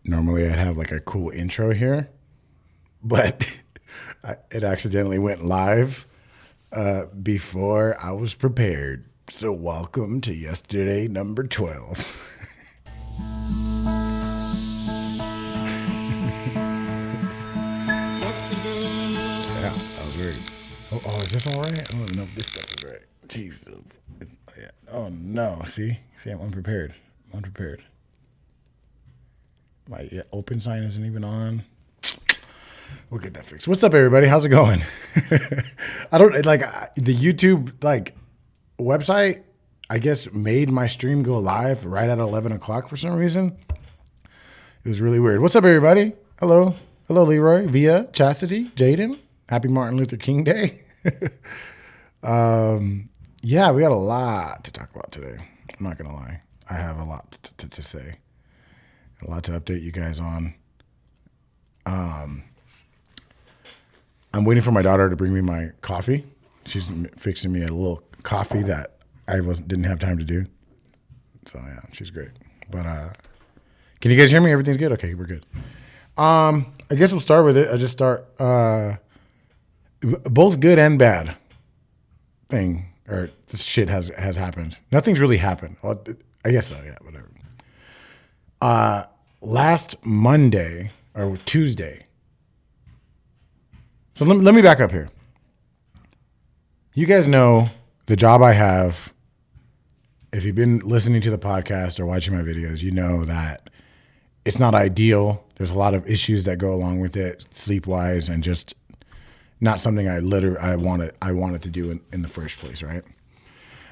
Normally I'd have like a cool intro here, but it accidentally went live before I was prepared. So welcome to yesterday number 12. Yeah, that was weird. Oh, is this all right? I don't know if this stuff is right. Jeez. Yeah. Oh no. See, I'm unprepared. My open sign isn't even on. We'll get that fixed. What's up, everybody? How's it going? I don't like the YouTube website. I guess made my stream go live right at 11 o'clock for some reason. It was really weird. What's up, everybody? Hello, Leroy, Via, Chastity, Jaden. Happy Martin Luther King Day. Yeah, we got a lot to talk about today. I'm not gonna lie. I have a lot to say. A lot to update you guys on. I'm waiting for my daughter to bring me my coffee. She's fixing me a little coffee that I didn't have time to do. So yeah, she's great. But can you guys hear me? Everything's good? Okay, we're good. I guess we'll start with it. I just start both good and bad thing, or this shit has happened. Nothing's really happened. Well, I guess so, yeah, whatever. Last Monday or Tuesday. So let me back up here. You guys know the job I have. If you've been listening to the podcast or watching my videos, you know that it's not ideal. There's a lot of issues that go along with it, sleep-wise, and just not something I wanted to do in the first place, right?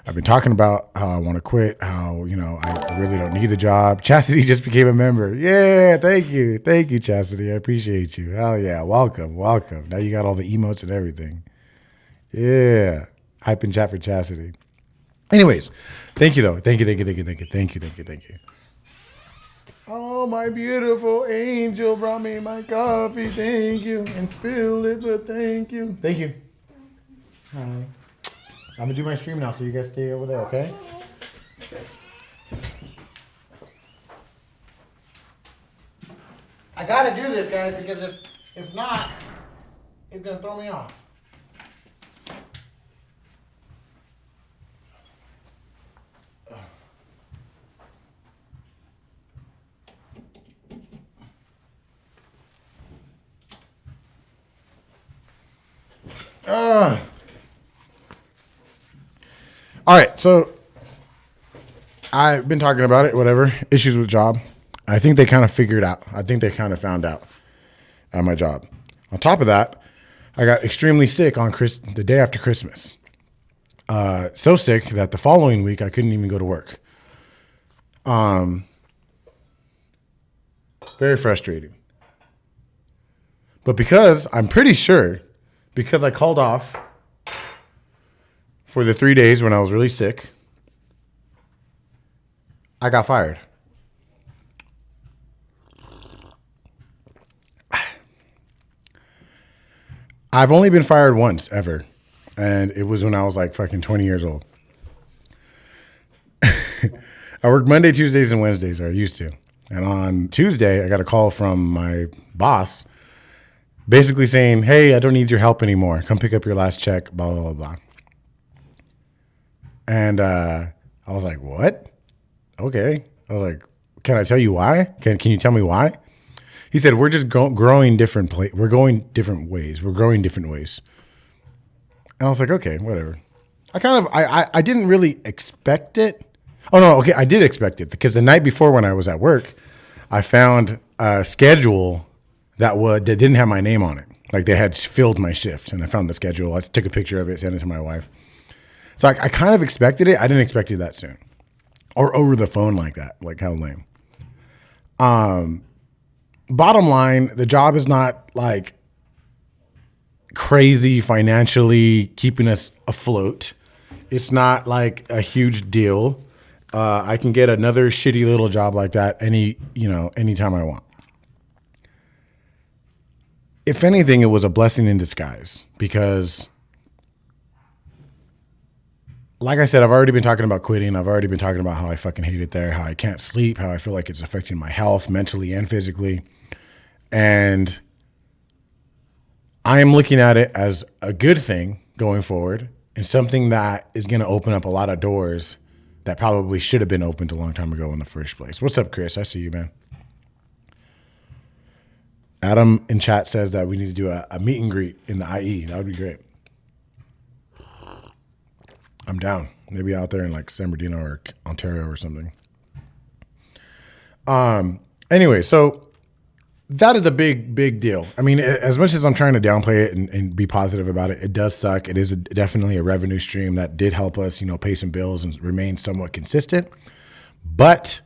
I've been talking about how I want to quit, how, I really don't need the job. Chastity just became a member. Yeah, thank you, Chastity. I appreciate you. Hell yeah, welcome. Now you got all the emotes and everything. Yeah, hype and chat for Chastity. Anyways, thank you though. Thank you. Oh, my beautiful angel brought me my coffee. Thank you. And spilled it, but thank you. Thank you. Hi. I'm going to do my stream now, so you guys stay over there, okay? I got to do this, guys, because if not, it's going to throw me off. All right, so I've been talking about it, whatever, issues with job. I think they kind of figured out. I think they kind of found out at my job. On top of that, I got extremely sick on the day after Christmas. So sick that the following week I couldn't even go to work. Very frustrating. But because I called off for the 3 days when I was really sick, I got fired. I've only been fired once ever, and it was when I was like fucking 20 years old. I worked Monday, Tuesdays, and Wednesdays, or I used to. And on Tuesday, I got a call from my boss basically saying, hey, I don't need your help anymore. Come pick up your last check, blah, blah, blah, blah. And I was like, what? Okay. I was like, can I tell you why? Can you tell me why? He said, we're just growing different we're going different ways. We're growing different ways. And I was like, okay, whatever. I didn't really expect it. Oh, no, okay, I did expect it because the night before when I was at work, I found a schedule that didn't have my name on it. Like they had filled my shift, and I found the schedule. I took a picture of it, sent it to my wife. So I kind of expected it. I didn't expect it that soon. Or over the phone like that. Like how lame. Bottom line, the job is not like crazy financially keeping us afloat. It's not like a huge deal. I can get another shitty little job like that anytime I want. If anything, it was a blessing in disguise because like I said, I've already been talking about quitting. I've already been talking about how I fucking hate it there, how I can't sleep, how I feel like it's affecting my health mentally and physically. And I am looking at it as a good thing going forward and something that is going to open up a lot of doors that probably should have been opened a long time ago in the first place. What's up, Chris? I see you, man. Adam in chat says that we need to do a meet and greet in the IE. That would be great. I'm down. Maybe out there in like San Bernardino or Ontario or something. Anyway, so that is a big, big deal. I mean, as much as I'm trying to downplay it and be positive about it, it does suck. It is definitely a revenue stream that did help us, pay some bills and remain somewhat consistent. But,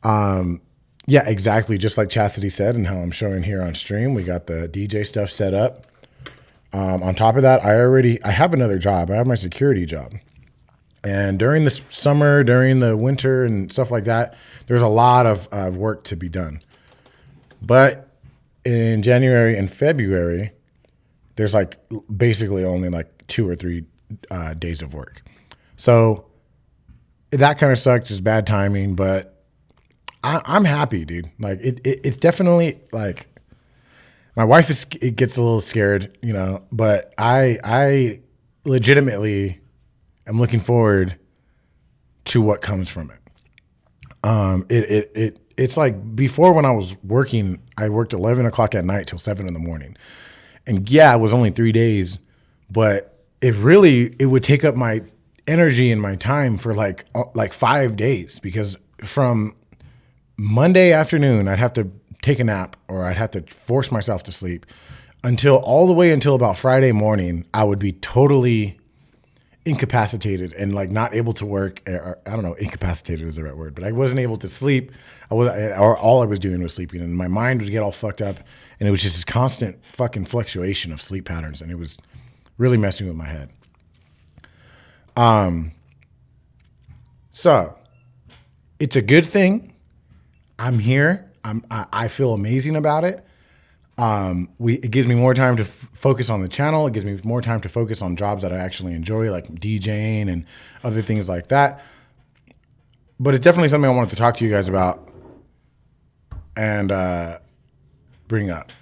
yeah, exactly. Just like Chastity said and how I'm showing here on stream, we got the DJ stuff set up. On top of that, I have another job. I have my security job. And during the summer, during the winter and stuff like that, there's a lot of work to be done. But in January and February, there's like basically only like 2 or 3 days of work. So that kind of sucks. It's bad timing, but I'm happy, dude. Like it's definitely like my wife it gets a little scared, but I legitimately am looking forward to what comes from it. It's like before when I was working, I worked 11 o'clock at night till 7 in the morning. And yeah, it was only 3 days, but it would take up my energy and my time for like 5 days, because from Monday afternoon, I'd have to take a nap or I'd have to force myself to sleep all the way until about Friday morning. I would be totally incapacitated and like not able to work. Or, I don't know, incapacitated is the right word, but I wasn't able to sleep. Or all I was doing was sleeping, and my mind would get all fucked up, and it was just this constant fucking fluctuation of sleep patterns, and it was really messing with my head. So it's a good thing. I'm here. I feel amazing about it. It gives me more time to focus on the channel. It gives me more time to focus on jobs that I actually enjoy, like DJing and other things like that. But it's definitely something I wanted to talk to you guys about and bring up.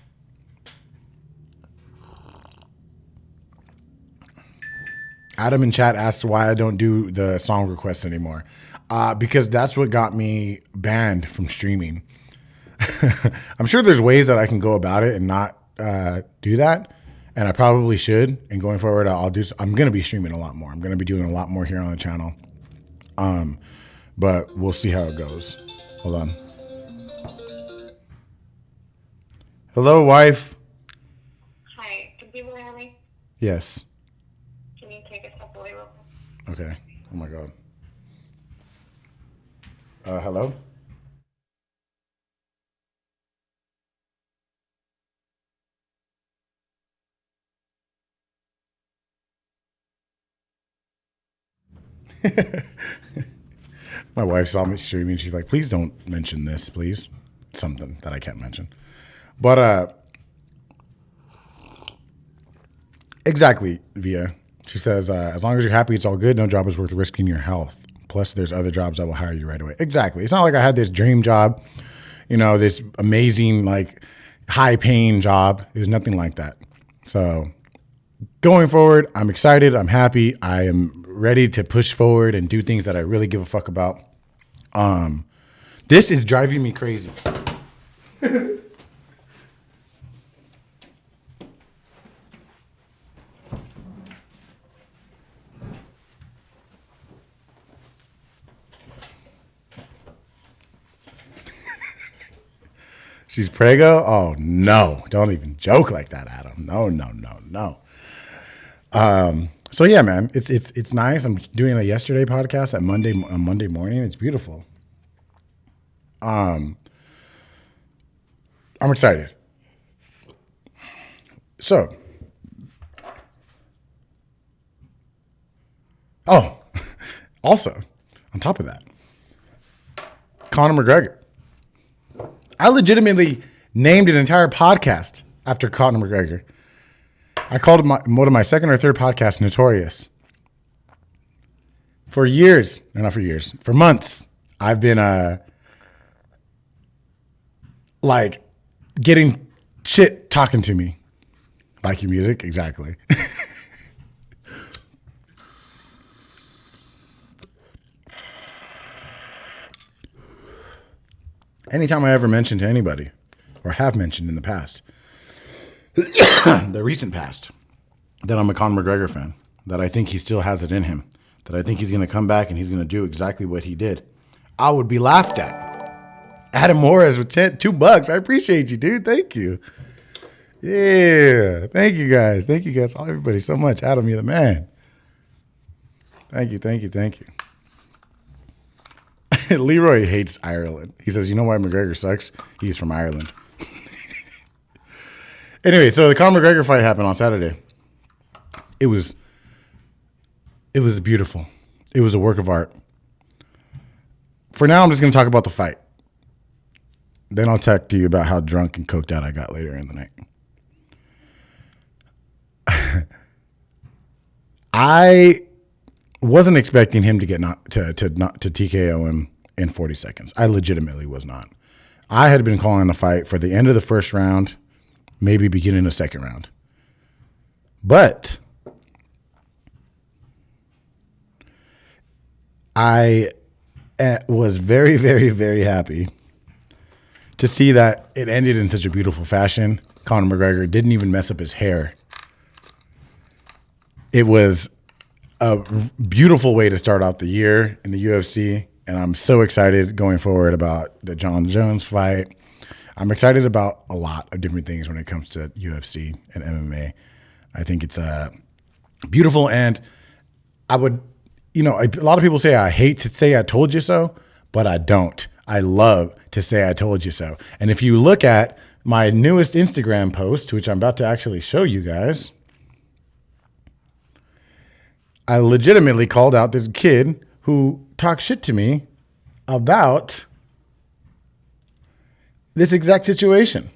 Adam in chat asks why I don't do the song requests anymore. Because that's what got me banned from streaming. I'm sure there's ways that I can go about it and not do that, and I probably should. And going forward, I'm going to be streaming a lot more. I'm going to be doing a lot more here on the channel. But we'll see how it goes. Hold on. Hello, wife. Hi. Can you hear me? Yes. Can you take a step away real quick? Okay. Oh my God. Hello? My wife saw me streaming. She's like, please don't mention this, please. Something that I can't mention. But exactly, Via. She says, as long as you're happy, it's all good. No job is worth risking your health. Plus, there's other jobs that will hire you right away. Exactly. It's not like I had this dream job, this amazing, like, high-paying job. It was nothing like that. So going forward, I'm excited. I'm happy. I am ready to push forward and do things that I really give a fuck about. This is driving me crazy. She's prego? Oh, no. Don't even joke like that, Adam. No. So, yeah, man, it's nice. I'm doing a yesterday podcast on Monday morning. It's beautiful. I'm excited. So, also, on top of that, Conor McGregor. I legitimately named an entire podcast after Conor McGregor. I called one of my second or third podcast Notorious. For years, no, not for years, for months, I've been like getting shit talking to me. Like your music, exactly. Anytime I ever mention to anybody, or have mentioned in the past, the recent past, that I'm a Conor McGregor fan, that I think he still has it in him, that I think he's going to come back and he's going to do exactly what he did, I would be laughed at. Adam Morris with $2. I appreciate you, dude. Thank you. Yeah. Thank you guys. Thank you guys. Everybody so much. Adam, you're the man. Thank you. Thank you. Thank you. Leroy hates Ireland. He says, you know why McGregor sucks? He's from Ireland. Anyway, so the Conor McGregor fight happened on Saturday. It was beautiful. It was a work of art. For now, I'm just going to talk about the fight. Then I'll talk to you about how drunk and coked out I got later in the night. I wasn't expecting him to get to TKO him in 40 seconds. I legitimately was not. I had been calling the fight for the end of the first round, maybe beginning the second round. But I was very, very, very happy to see that it ended in such a beautiful fashion. Conor McGregor didn't even mess up his hair. It was a beautiful way to start out the year in the UFC, and I'm so excited going forward about the Jon Jones fight. I'm excited about a lot of different things when it comes to UFC and MMA. I think it's beautiful, and I would, a lot of people say I hate to say I told you so, but I don't. I love to say I told you so. And if you look at my newest Instagram post, which I'm about to actually show you guys, I legitimately called out this kid who talked shit to me about this exact situation.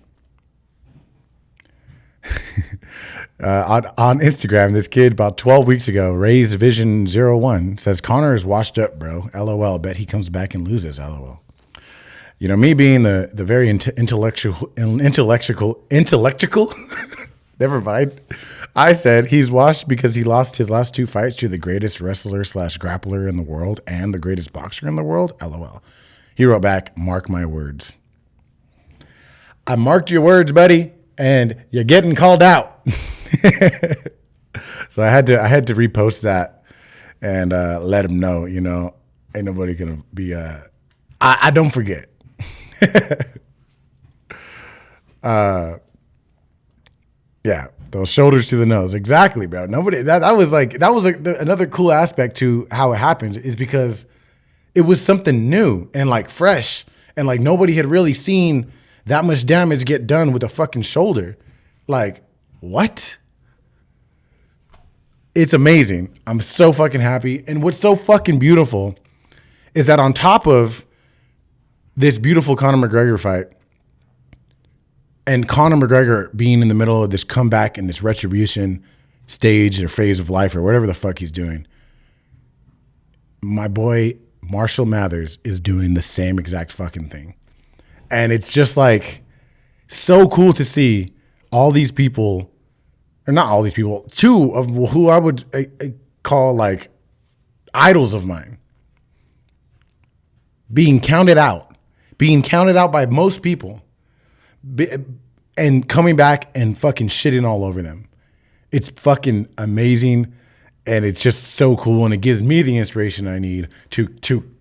On Instagram, this kid about 12 weeks ago, Ray's Vision 01, says, Conor is washed up, bro. LOL. Bet he comes back and loses. LOL. Me being the very intellectual, never mind. I said he's washed because he lost his last two fights to the greatest wrestler / grappler in the world and the greatest boxer in the world. LOL. He wrote back, mark my words. I marked your words, buddy, and you're getting called out. So I had to repost that and let him know, ain't nobody gonna be I don't forget. Yeah, those shoulders to the nose. Exactly, bro. Nobody that was another cool aspect to how it happened is because it was something new and like fresh and like nobody had really seen that much damage get done with a fucking shoulder. Like, what? It's amazing. I'm so fucking happy. And what's so fucking beautiful is that on top of this beautiful Conor McGregor fight and Conor McGregor being in the middle of this comeback and this retribution stage or phase of life or whatever the fuck he's doing, my boy Marshall Mathers is doing the same exact fucking thing. And it's just like so cool to see all these people, or not all these people, two of who I would call like idols of mine, being counted out by most people and coming back and fucking shitting all over them. It's fucking amazing. And it's just so cool. And it gives me the inspiration I need to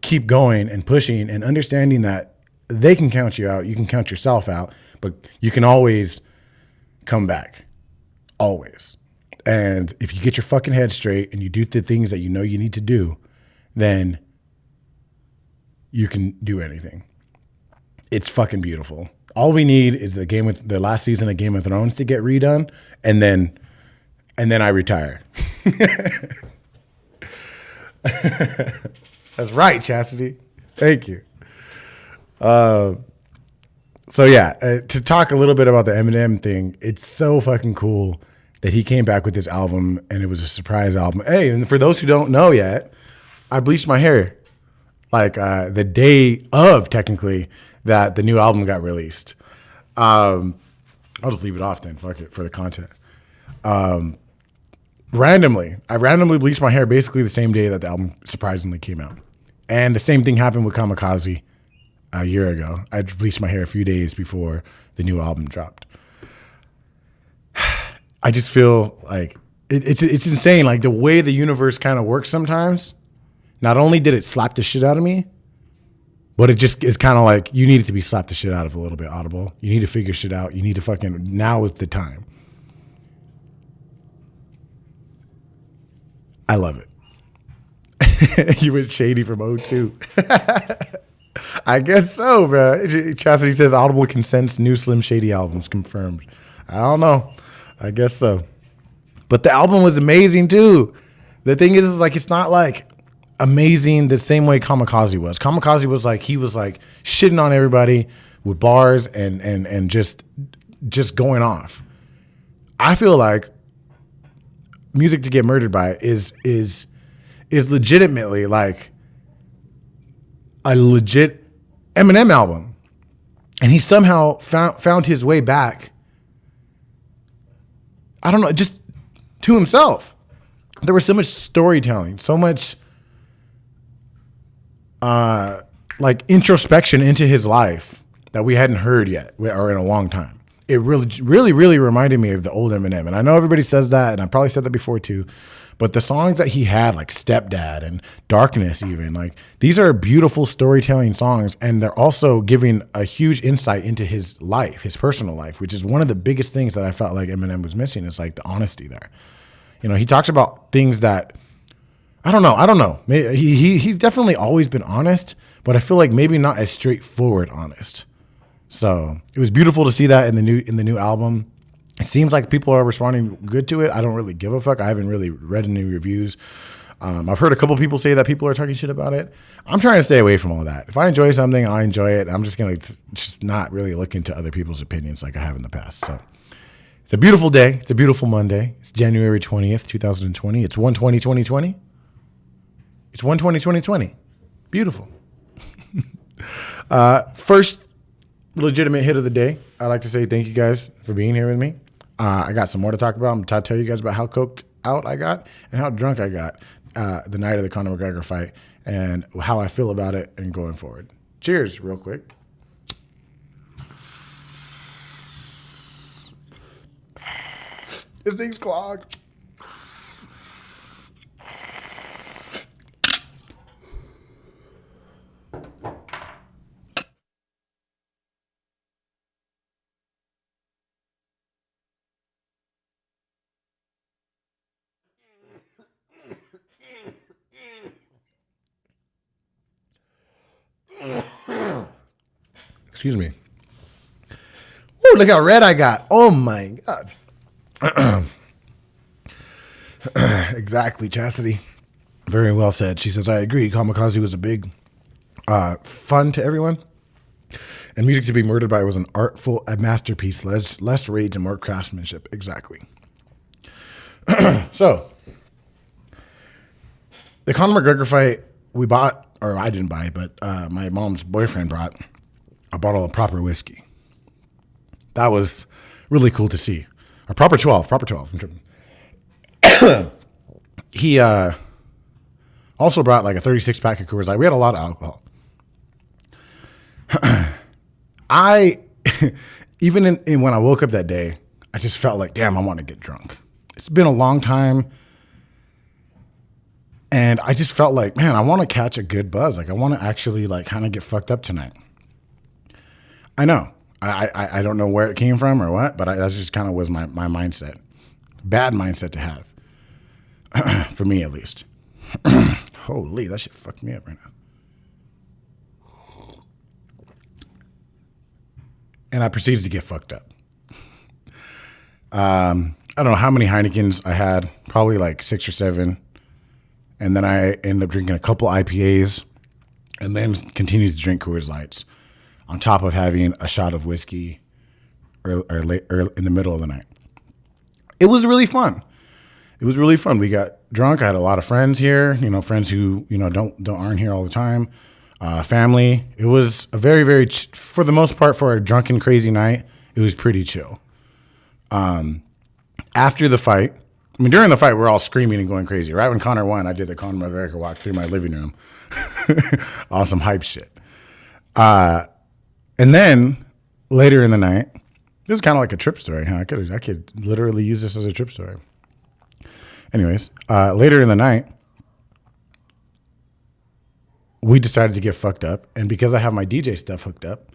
keep going and pushing and understanding that they can count you out. You can count yourself out, but you can always come back. Always. And if you get your fucking head straight and you do the things that you know you need to do, then you can do anything. It's fucking beautiful. All we need is the last season of Game of Thrones to get redone, and then I retire. That's right, Chastity. Thank you. So yeah, to talk a little bit about the Eminem thing, it's so fucking cool that he came back with this album and it was a surprise album. Hey, and for those who don't know yet, I bleached my hair like the day of, technically, that the new album got released. I'll just leave it off then. Fuck it for the content. I randomly bleached my hair basically the same day that the album surprisingly came out. And the same thing happened with Kamikaze a year ago. I bleached my hair a few days before the new album dropped. I just feel like it's insane. Like the way the universe kind of works sometimes. Not only did it slap the shit out of me, but it just is kind of like you need to be slapped the shit out of a little bit, Audible. You need to figure shit out. You need to fucking, now is the time. I love it. You went shady from O2. I guess so, bro. Chastity says Audible consents new Slim Shady albums confirmed. I don't know. I guess so. But the album was amazing too. The thing is like it's not like amazing the same way Kamikaze was. Kamikaze was like he was like shitting on everybody with bars and just going off. I feel like Music to Get Murdered By is legitimately like a legit Eminem album. And he somehow found his way back. I don't know, just to himself. There was so much storytelling, so much like introspection into his life that we hadn't heard yet or in a long time. It really reminded me of the old Eminem. And I know everybody says that, and I probably said that before too, but the songs that he had, like Stepdad and Darkness even, like these are beautiful storytelling songs, and they're also giving a huge insight into his life, his personal life, which is one of the biggest things that I felt like Eminem was missing, is like the honesty there. You know, he talks about things that, I don't know. He's definitely always been honest, but I feel like maybe not as straightforward honest. So it was beautiful to see that in the new album. It seems like people are responding good to it. I don't really give a fuck. I haven't really read any reviews. I've heard a couple people say that people are talking shit about it. I'm trying to stay away from all that. If I enjoy something, I enjoy it. I'm just going to just not really look into other people's opinions like I have in the past. So it's a beautiful day. It's a beautiful Monday. It's January 20th, 2020. It's 1/20/2020. It's 1/20/2020. Beautiful. First legitimate hit of the day. I'd like to say thank you guys for being here with me. I got some more to talk about. I'm going to tell you guys about how coked out I got and how drunk I got the night of the Conor McGregor fight and how I feel about it and going forward. Cheers, real quick. This thing's clogged. Excuse me. Oh, look how red I got. Oh my God. Exactly, Chastity. Very well said. She says, I agree. Kamikaze was a big fun to everyone. And Music to Be Murdered By was an artful, a masterpiece, less rage and more craftsmanship. Exactly. So, the Conor McGregor fight, we bought, or I didn't buy, but my mom's boyfriend brought a bottle of proper whiskey. That was really cool to see. A proper 12. I'm tripping. He also brought like a 36 pack of Coors Light. We had a lot of alcohol. I, even in when I woke up that day, I just felt like, damn, I want to get drunk. It's been a long time. And I just felt like, man, I want to catch a good buzz. Like I want to actually like kind of get fucked up tonight. I know. I don't know where it came from or what, but that just kind of was my mindset. Bad mindset to have. For me, at least. Holy, that shit fucked me up right now. And I proceeded to get fucked up. I don't know how many Heinekens I had. Probably like 6 or 7. And then I ended up drinking a couple IPAs. And then continued to drink Coors Lights. On top of having a shot of whiskey or in the middle of the night. It was really fun. it was really fun. We got drunk. I had a lot of friends here, friends who, aren't here all the time. Family. It was a very, very, for the most part, for a drunken, crazy night, it was pretty chill. After the fight, during the fight, we're all screaming and going crazy. Right when Conor won, I did the Conor McGregor walk through my living room on some hype shit. And then later in the night, this is kind of like a trip story. Huh? I could literally use this as a trip story. Anyways, later in the night, we decided to get fucked up. And because I have my DJ stuff hooked up,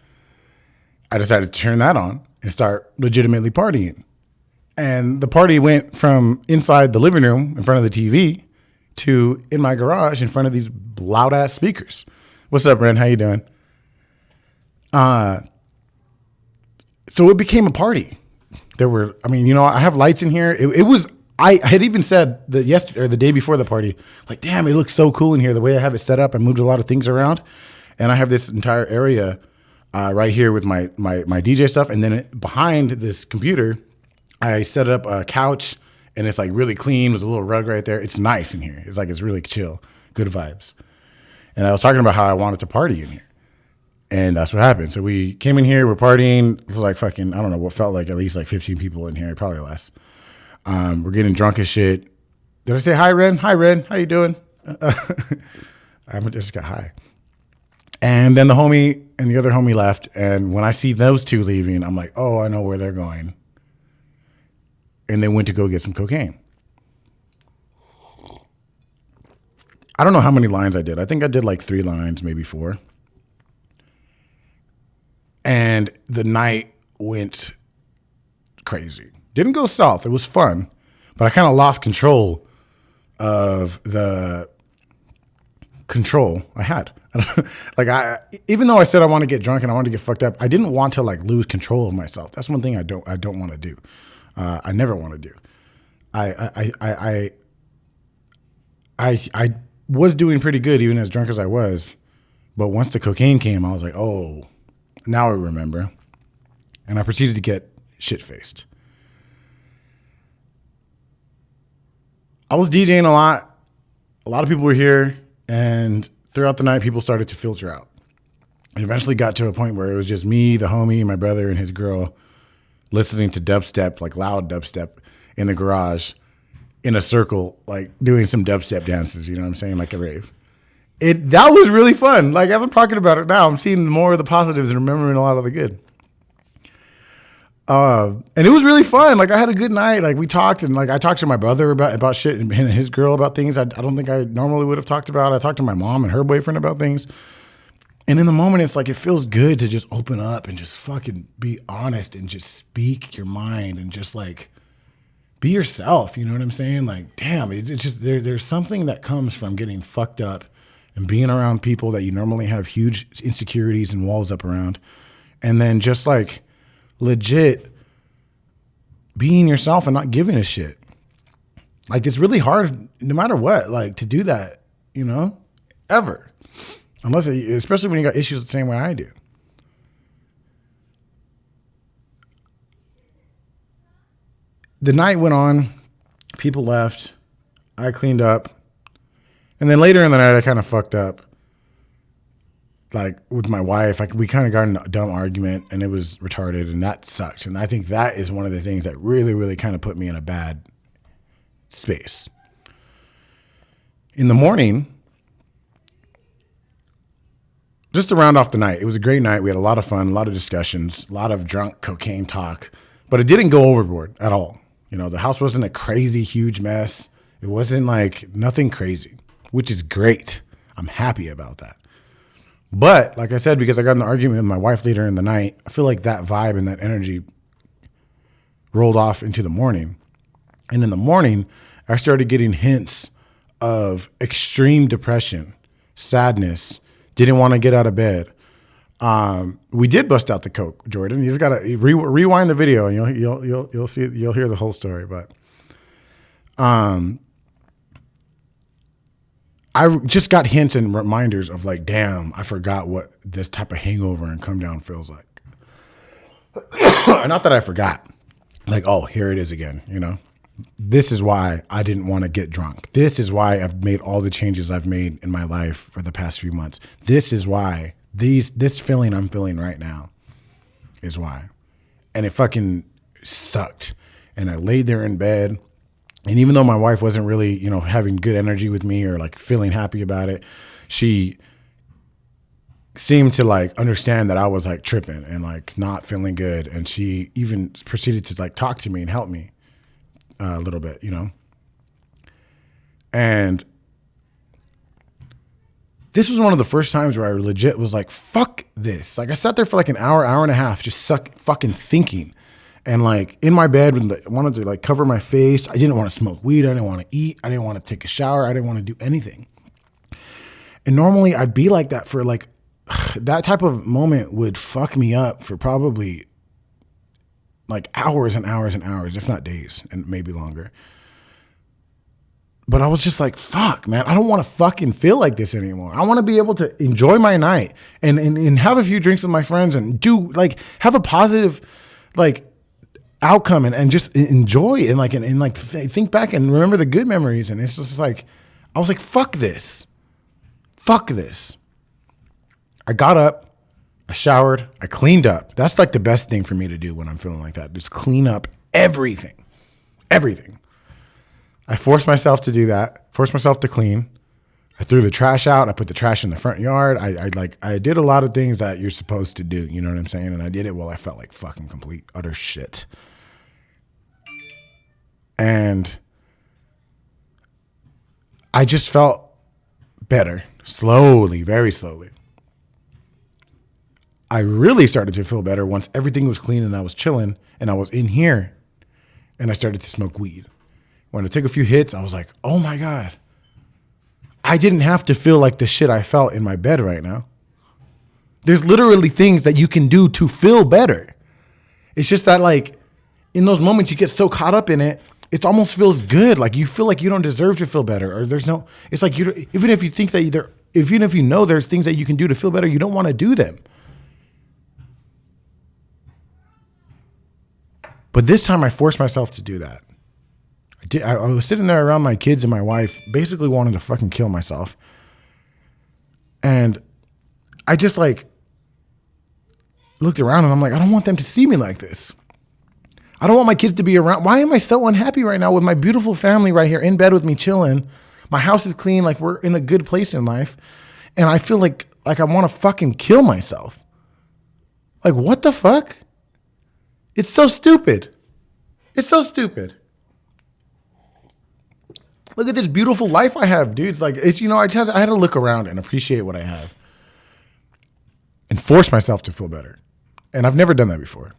I decided to turn that on and start legitimately partying. And the party went from inside the living room in front of the TV to in my garage in front of these loud ass speakers. What's up, Ren? How you doing? So it became a party. There were, I have lights in here. I had even said that yesterday or the day before the party, like, damn, it looks so cool in here. The way I have it set up, I moved a lot of things around, and I have this entire area right here with my DJ stuff, and then behind this computer, I set up a couch, and it's like really clean with a little rug right there. It's nice in here. It's really chill, good vibes. And I was talking about how I wanted to party in here, and that's what happened. So we came in here, we're partying. It was like fucking, I don't know, what felt like at least like 15 people in here, probably less. We're getting drunk as shit. Did I say hi, Ren? Hi, Ren. How you doing? I just got high. And then the homie and the other homie left. And when I see those two leaving, I'm like, oh, I know where they're going. And they went to go get some cocaine. I don't know how many lines I did. I think I did like 3 lines, maybe 4. And the night went crazy. Didn't go south. It was fun, but I kind of lost control of the control I had. Even though I said I want to get drunk and I want to get fucked up, I didn't want to like lose control of myself. That's one thing I don't want to do. I never want to do. I was doing pretty good even as drunk as I was, but once the cocaine came, I was like, oh, now I remember, and I proceeded to get shit faced. I was DJing a lot. A lot of people were here, and throughout the night, people started to filter out. It eventually got to a point where it was just me, the homie, my brother, and his girl listening to dubstep, like loud dubstep, in the garage in a circle, like doing some dubstep dances, you know what I'm saying, like a rave. That was really fun. Like, as I'm talking about it now, I'm seeing more of the positives and remembering a lot of the good. And it was really fun. Like, I had a good night. Like, we talked, and like I talked to my brother about shit and his girl about things I don't think I normally would have talked about. I talked to my mom and her boyfriend about things. And in the moment, it's like it feels good to just open up and just fucking be honest and just speak your mind and just like be yourself. You know what I'm saying? Like, damn, it's just there's something that comes from getting fucked up and being around people that you normally have huge insecurities and walls up around, and then just like legit being yourself and not giving a shit. Like, it's really hard no matter what, like, to do that, ever. Unless, especially when you got issues the same way I do. The night went on, people left, I cleaned up, and then later in the night I kind of fucked up. Like, with my wife, we kind of got in a dumb argument, and it was retarded, and that sucked. And I think that is one of the things that really, really kind of put me in a bad space. In the morning, just to round off the night, it was a great night. We had a lot of fun, a lot of discussions, a lot of drunk cocaine talk, but it didn't go overboard at all. The house wasn't a crazy, huge mess. It wasn't like nothing crazy, which is great. I'm happy about that. But like I said, because I got in an argument with my wife later in the night, I feel like that vibe and that energy rolled off into the morning. And in the morning, I started getting hints of extreme depression, sadness, didn't want to get out of bed. We did bust out the coke, Jordan. You just gotta rewind the video, and you'll see, you'll hear the whole story. But I just got hints and reminders of like, damn, I forgot what this type of hangover and come down feels like. Not that I forgot, like, oh, here it is again, This is why I didn't want to get drunk. This is why I've made all the changes I've made in my life for the past few months. This is why this feeling I'm feeling right now is why. And it fucking sucked. And I laid there in bed. And even though my wife wasn't really, having good energy with me or like feeling happy about it, she seemed to like understand that I was like tripping and like not feeling good. And she even proceeded to like talk to me and help me a little bit, And this was one of the first times where I legit was like, fuck this. Like I sat there for like an hour and a half, just fucking thinking. And like in my bed, I wanted to like cover my face. I didn't want to smoke weed. I didn't want to eat. I didn't want to take a shower. I didn't want to do anything. And normally I'd be like that for like, that type of moment would fuck me up for probably like hours and hours and hours, if not days and maybe longer. But I was just like, fuck, man, I don't want to fucking feel like this anymore. I want to be able to enjoy my night and have a few drinks with my friends and do like, have a positive like outcome and just enjoy and like think back and remember the good memories. And it's just like, I was like, fuck this. Fuck this. I got up. I showered, I cleaned up. That's like the best thing for me to do when I'm feeling like that. Just clean up everything. Everything. I forced myself to do that. Forced myself to clean. I threw the trash out. I put the trash in the front yard. I did a lot of things that you're supposed to do. You know what I'm saying? And I did it while I felt like fucking complete utter shit. And I just felt better. Slowly, very slowly. I really started to feel better once everything was clean and I was chilling and I was in here and I started to smoke weed. When I took a few hits, I was like, oh my God, I didn't have to feel like the shit I felt in my bed right now. There's literally things that you can do to feel better. It's just that like in those moments you get so caught up in it, it almost feels good. Like you feel like you don't deserve to feel better or it's like even if you think that even if you know there's things that you can do to feel better, you don't want to do them. But this time I forced myself to do that. I was sitting there around my kids and my wife, basically wanting to fucking kill myself. And I just like looked around and I'm like, I don't want them to see me like this. I don't want my kids to be around. Why am I so unhappy right now with my beautiful family right here in bed with me chilling? My house is clean, like we're in a good place in life. And I feel like I want to fucking kill myself. Like what the fuck? It's so stupid. It's so stupid. Look at this beautiful life I have, dude. It's like, I had to look around and appreciate what I have and force myself to feel better. And I've never done that before.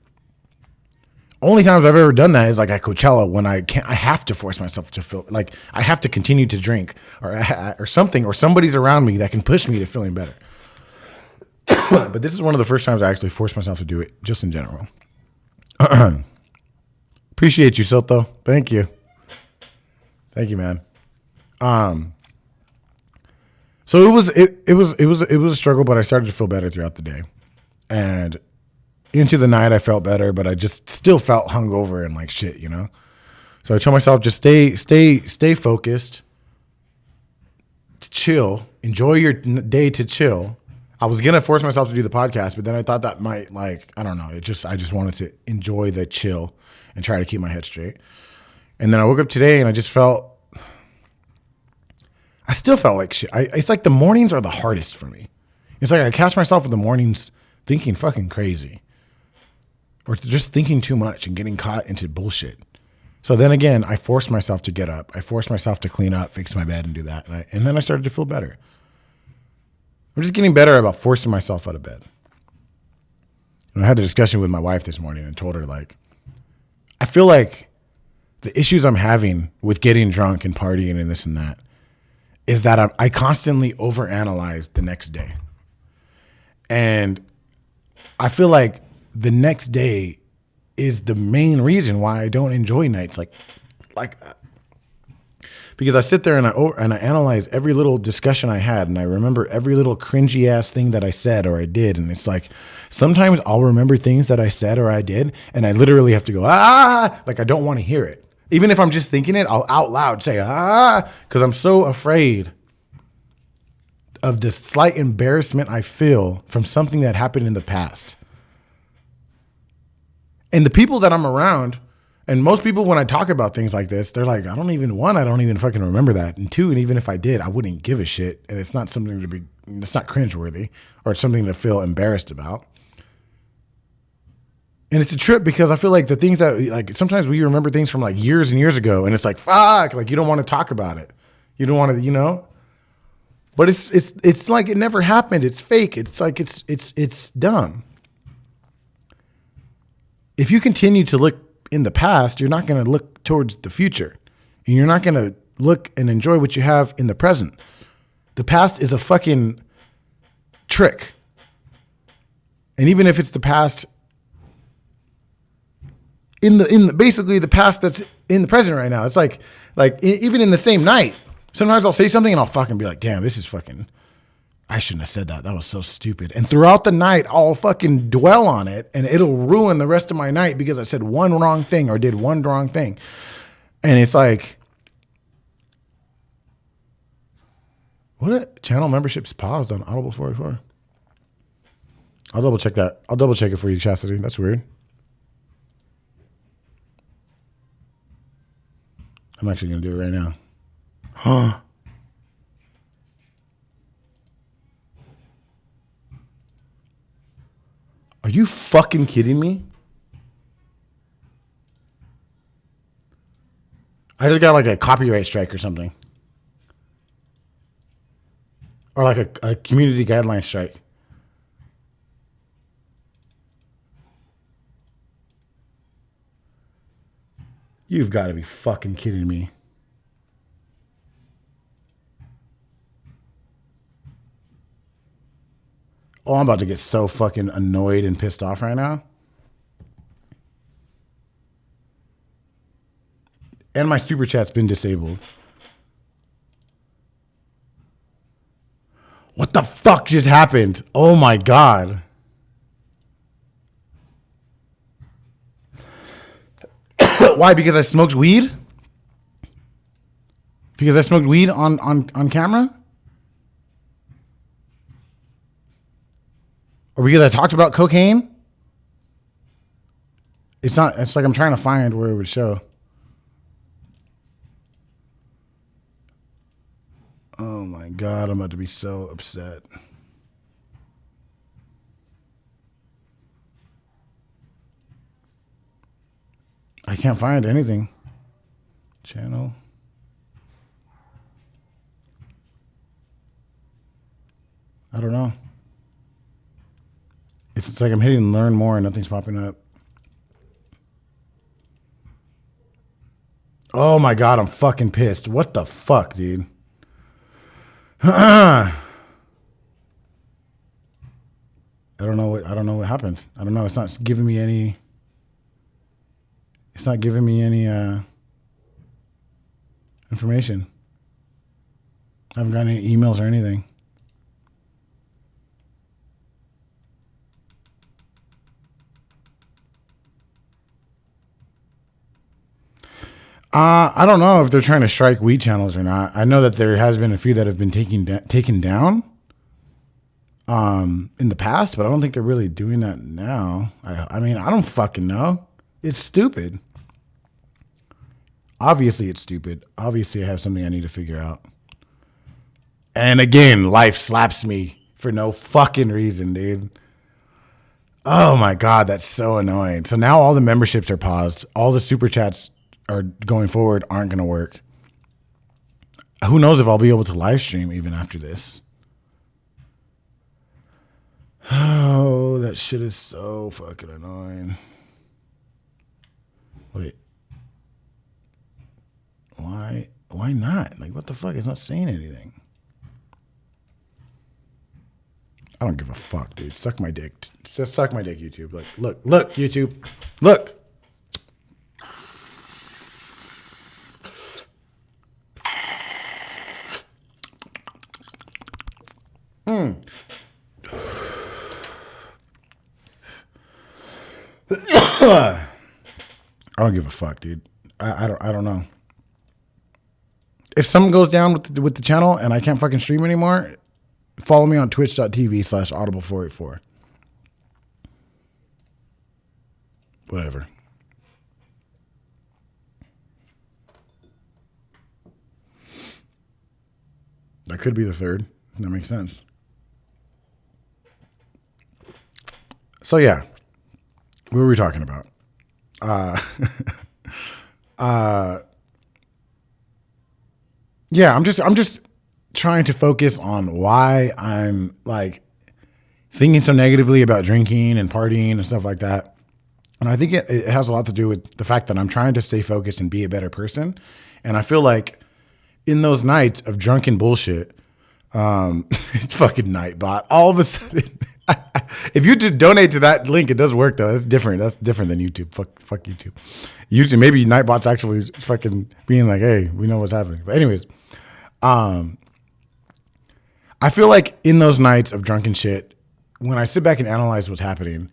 Only times I've ever done that is like at Coachella when I have to force myself to feel like I have to continue to drink or something, or somebody's around me that can push me to feeling better. But this is one of the first times I actually forced myself to do it just in general. Appreciate you, Soto. Thank you. Thank you, man. So it was a struggle, but I started to feel better throughout the day. And into the night I felt better, but I just still felt hungover and like shit, So I told myself just stay focused, chill, enjoy your day to chill. I was gonna force myself to do the podcast, but then I thought that might I don't know. I just wanted to enjoy the chill and try to keep my head straight. And then I woke up today and I still felt like shit. It's like the mornings are the hardest for me. It's like I catch myself in the mornings thinking fucking crazy or just thinking too much and getting caught into bullshit. So then again, I forced myself to get up. I forced myself to clean up, fix my bed and do that. And then I started to feel better. I'm just getting better about forcing myself out of bed. And I had a discussion with my wife this morning and told her I feel like the issues I'm having with getting drunk and partying and this and that is that I constantly overanalyze the next day. And I feel like the next day is the main reason why I don't enjoy nights like that. Because I sit there and I analyze every little discussion I had, and I remember every little cringy ass thing that I said or I did. And it's like sometimes I'll remember things that I said or I did, and I literally have to go, like I don't want to hear it. Even if I'm just thinking it, I'll out loud say, because I'm so afraid of the slight embarrassment I feel from something that happened in the past. And the people that I'm around, and most people when I talk about things like this, they're like, I don't even fucking remember that. And two, and even if I did, I wouldn't give a shit. And it's not something to be, it's not cringeworthy or it's something to feel embarrassed about. And it's a trip because I feel like the things that, like, sometimes we remember things from like years and years ago and it's like, fuck, like you don't want to talk about it. You don't want to, you know? But it's like it never happened. It's fake. It's like it's dumb. If you continue to look in the past, you're not going to look towards the future. And you're not going to look and enjoy what you have in the present. The past is a fucking trick. And even if it's the past in the basically the past that's in the present right now, it's like even in the same night, sometimes I'll say something and I'll fucking be like, damn, this is fucking, I shouldn't have said that. That was so stupid. And throughout the night, I'll fucking dwell on it and it'll ruin the rest of my night because I said one wrong thing or did one wrong thing. And it's like, what channel memberships paused on Audible 44? I'll double check that. I'll double check it for you, Chastity. That's weird. I'm actually going to do it right now. Huh. Are you fucking kidding me? I just got like a copyright strike or something. Or like a community guideline strike. You've got to be fucking kidding me. Oh, I'm about to get so fucking annoyed and pissed off right now. And my super chat's been disabled. What the fuck just happened? Oh my God. Why? Because I smoked weed? Because I smoked weed on camera? Or because I talked about cocaine? It's not, it's like I'm trying to find where it would show. Oh my God, I'm about to be so upset. I can't find anything. Channel. I don't know. It's like I'm hitting learn more and nothing's popping up. Oh my God, I'm fucking pissed. What the fuck, dude? I don't know what happened. I don't know. It's not giving me any information. I haven't got any emails or anything. I don't know if they're trying to strike weed channels or not. I know that there has been a few that have been taken down in the past, but I don't think they're really doing that now. I mean, I don't fucking know. It's stupid. Obviously, it's stupid. Obviously, I have something I need to figure out. And again, life slaps me for no fucking reason, dude. Oh my God, that's so annoying. So now all the memberships are paused. All the super chats are going forward aren't going to work. Who knows if I'll be able to live stream even after this. Oh, that shit is so fucking annoying. Wait. Why not? Like, what the fuck? It's not saying anything. I don't give a fuck, dude. Suck my dick. Just suck my dick, YouTube. Like, look, YouTube. Look. I don't give a fuck, dude. I don't know. If something goes down with the channel and I can't fucking stream anymore, follow me on twitch.tv/audible484. Whatever. That could be the third. That makes sense. So yeah, what were we talking about? Yeah, I'm just trying to focus on why I'm like thinking so negatively about drinking and partying and stuff like that. And I think it has a lot to do with the fact that I'm trying to stay focused and be a better person. And I feel like in those nights of drunken bullshit, it's fucking Nightbot. All of a sudden, if you did donate to that link, it does work though. That's different. That's different than YouTube. Fuck YouTube. YouTube, maybe Nightbot's actually fucking being like, hey, we know what's happening. But anyways, I feel like in those nights of drunken shit, when I sit back and analyze what's happening,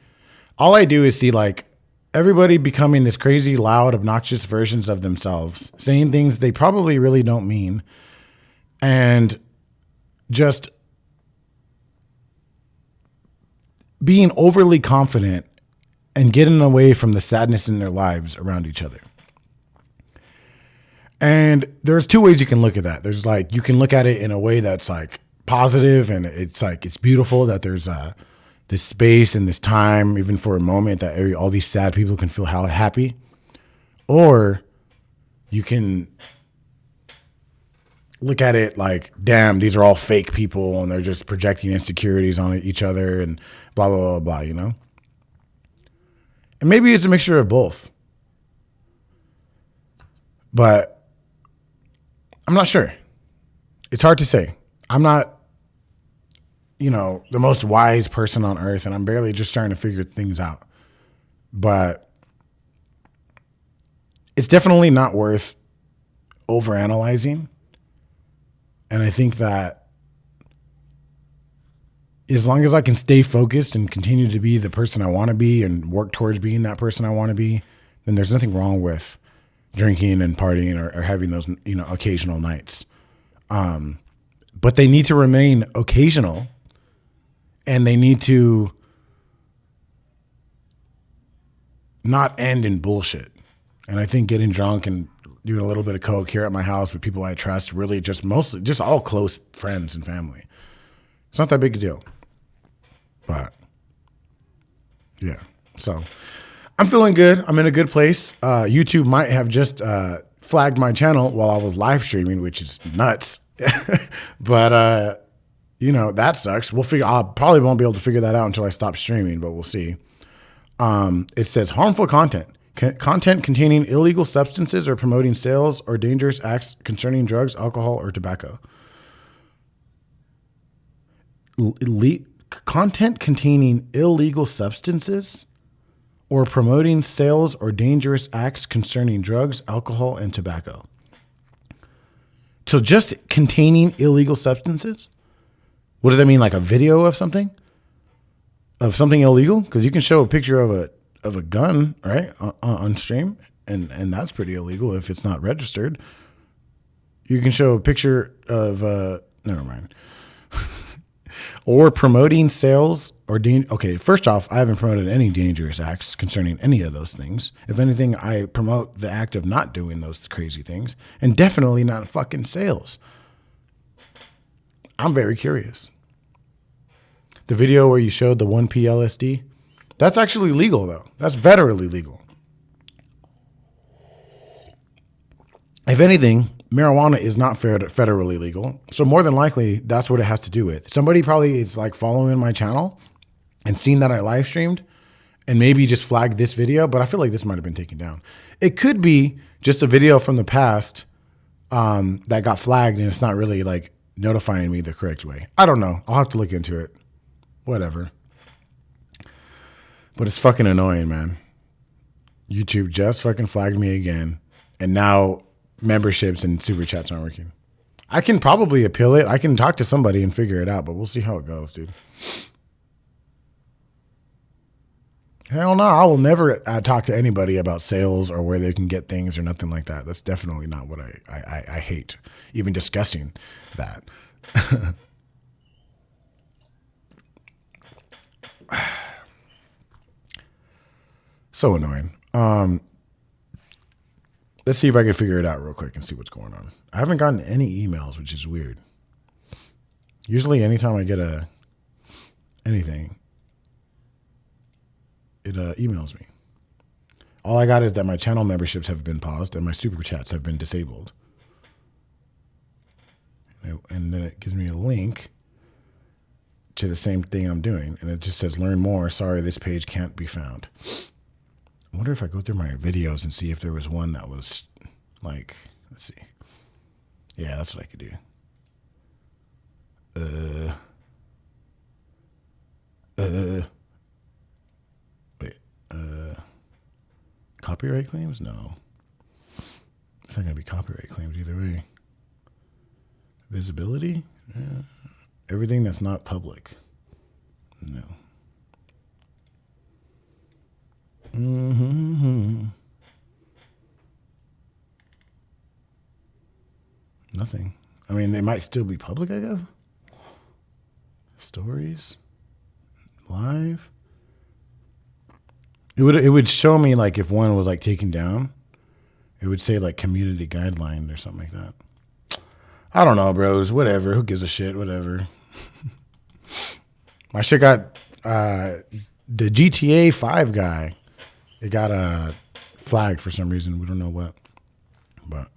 all I do is see like everybody becoming this crazy, loud, obnoxious versions of themselves, saying things they probably really don't mean, and just being overly confident and getting away from the sadness in their lives around each other. And there's two ways you can look at that. There's like, you can look at it in a way that's like positive and it's like, it's beautiful that there's this space and this time, even for a moment, that all these sad people can feel how happy. Or you can look at it like, damn, these are all fake people and they're just projecting insecurities on each other and blah, blah, blah, blah, you know? And maybe it's a mixture of both. But I'm not sure. It's hard to say. I'm not, the most wise person on earth, and I'm barely just starting to figure things out. But it's definitely not worth overanalyzing. And I think that as long as I can stay focused and continue to be the person I want to be and work towards being that person I want to be, then there's nothing wrong with drinking and partying or having those, occasional nights. But they need to remain occasional, and they need to not end in bullshit. And I think getting drunk and doing a little bit of coke here at my house with people I trust, really mostly just all close friends and family. It's not that big a deal. But yeah, so I'm feeling good. I'm in a good place. YouTube might have just flagged my channel while I was live streaming, which is nuts. But that sucks. I probably won't be able to figure that out until I stop streaming, but we'll see. It says harmful content. Content containing illegal substances or promoting sales or dangerous acts concerning drugs, alcohol, or tobacco. Content containing illegal substances or promoting sales or dangerous acts concerning drugs, alcohol, and tobacco. So just containing illegal substances? What does that mean? Like a video of something? Of something illegal? Because you can show a picture of a gun, right, on stream, and that's pretty illegal if it's not registered. You can show a picture of never mind. Or promoting sales or okay, first off, I haven't promoted any dangerous acts concerning any of those things. If anything, I promote the act of not doing those crazy things, and definitely not fucking sales. I'm very curious. The video where you showed the 1P LSD, that's actually legal though. That's federally legal. If anything, marijuana is not federally legal. So more than likely, that's what it has to do with. Somebody probably is like following my channel and seen that I live streamed and maybe just flagged this video, but I feel like this might have been taken down. It could be just a video from the past that got flagged and it's not really like notifying me the correct way. I don't know. I'll have to look into it. Whatever. But it's fucking annoying, man. YouTube just fucking flagged me again. And now memberships and super chats aren't working. I can probably appeal it. I can talk to somebody and figure it out, but we'll see how it goes, dude. Hell no, I will never talk to anybody about sales or where they can get things or nothing like that. That's definitely not what I hate, even discussing that. So annoying. Let's see if I can figure it out real quick and see what's going on. I haven't gotten any emails, which is weird. Usually anytime I get anything, it emails me. All I got is that my channel memberships have been paused and my super chats have been disabled. And then it gives me a link to the same thing I'm doing. And it just says, learn more. Sorry, this page can't be found. I wonder if I go through my videos and see if there was one that was like, let's see. Yeah, that's what I could do. Wait, copyright claims? No. It's not going to be copyright claims either way. Visibility? Yeah. Everything that's not public. No. Nothing. I mean, they might still be public, I guess. Stories. Live. It would show me like if one was like taken down. It would say like community guideline or something like that. I don't know, bros. Whatever. Who gives a shit? Whatever. My shit got the GTA 5 guy. It got flagged for some reason. We don't know what. But,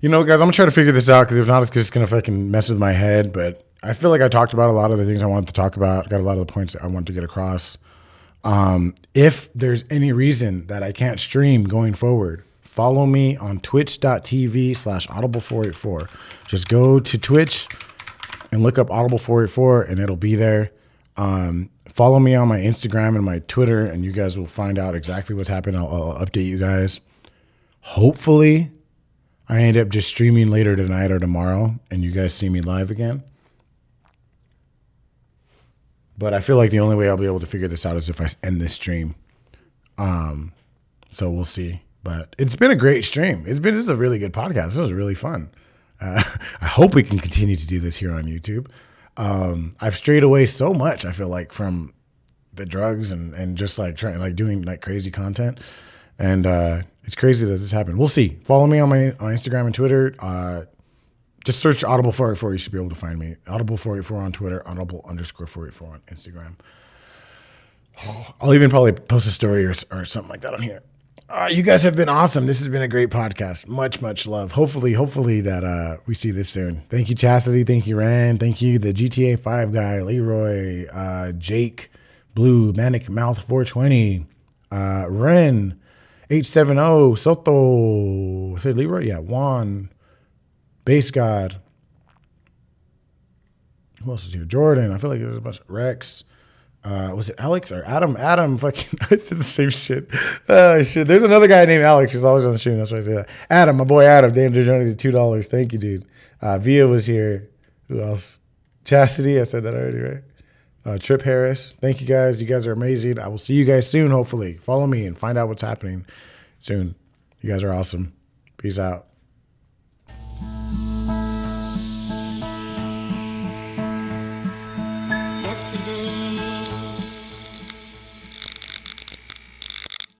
you know, guys, I'm going to try to figure this out because if not, it's just going to fucking mess with my head. But I feel like I talked about a lot of the things I wanted to talk about. Got a lot of the points I wanted to get across. If there's any reason that I can't stream going forward, follow me on twitch.tv/audible484. Just go to Twitch and look up Audible484 and it'll be there. Follow me on my Instagram and my Twitter and you guys will find out exactly what's happening. I'll update you guys. Hopefully I end up just streaming later tonight or tomorrow and you guys see me live again. But I feel like the only way I'll be able to figure this out is if I end this stream. So we'll see. But it's been a great stream. This is a really good podcast. This was really fun. I hope we can continue to do this here on YouTube. I've strayed away so much, I feel like, from the drugs and just like trying like doing like crazy content. And it's crazy that this happened. We'll see. Follow me on my Instagram and Twitter. Just search Audible484. You should be able to find me. Audible484 on Twitter, Audible_484 on Instagram. I'll even probably post a story or something like that on here. You guys have been awesome. This has been a great podcast. Much, much love. Hopefully that we see this soon. Thank you, Chastity. Thank you, Rand. Thank you, the GTA 5 guy, Leroy, Jake, Blue, Manic Mouth 420, Ren, H70, Soto. Said Leroy? Yeah, Juan, Base God. Who else is here? Jordan. I feel like there's a bunch of Rex. Was it Alex or Adam? Adam fucking, I said the same shit. Oh, shit. There's another guy named Alex who's always on the stream. That's why I say that. Adam, my boy Adam. Damn, they donated $2. Thank you, dude. Via was here. Who else? Chastity. I said that already, right? Trip Harris. Thank you, guys. You guys are amazing. I will see you guys soon, hopefully. Follow me and find out what's happening soon. You guys are awesome. Peace out.